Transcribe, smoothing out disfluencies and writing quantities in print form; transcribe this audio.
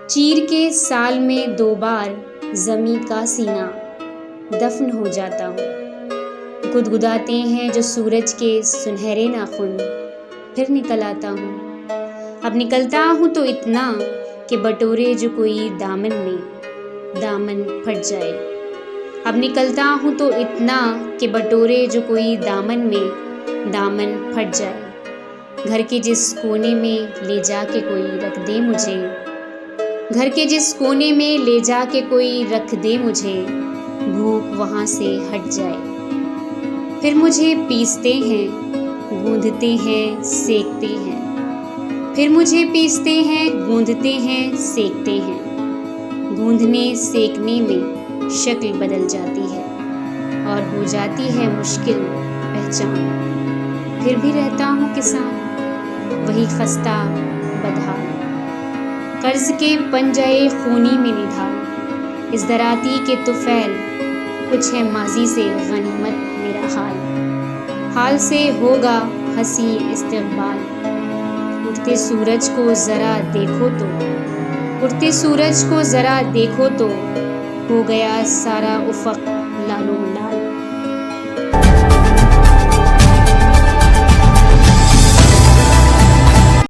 چیر کے سال میں 2 بار زمیں کا سینہ دفن ہو جاتا ہوں، گدگداتے ہیں جو سورج کے سنہرے ناخن، پھر نکل آتا ہوں۔ اب نکلتا ہوں تو اتنا کہ بٹورے جو کوئی دامن میں، دامن پھٹ جائے۔ اب نکلتا ہوں تو اتنا کہ بٹورے جو کوئی دامن میں، دامن پھٹ جائے۔ گھر کے جس کونے میں لے جا کے کوئی رکھ دے مجھے، گھر کے جس کونے میں لے جا کے کوئی رکھ دے مجھے، بھوک وہاں سے ہٹ جائے۔ پھر مجھے پیستے ہیں، گوندھتے ہیں، سینکتے ہیں، پھر مجھے پیستے ہیں، گوندھتے ہیں، سینکتے ہیں۔ گوندھنے سینکنے میں شکل بدل جاتی ہے اور ہو جاتی ہے مشکل پہچان۔ پھر بھی رہتا ہوں کسان، وہی خستہ بدحال، قرض کے پنجۂ خونی میں نڈھال۔ اس دراتی کے طفیل، کچھ ہے ماضی سے غنیمت میرا حال، حال سے ہوگا حسیں استقبال۔ اٹھتے سورج کو ذرا دیکھو تو، اٹھتے سورج کو ذرا دیکھو تو، ہو گیا سارا افق لال و لال۔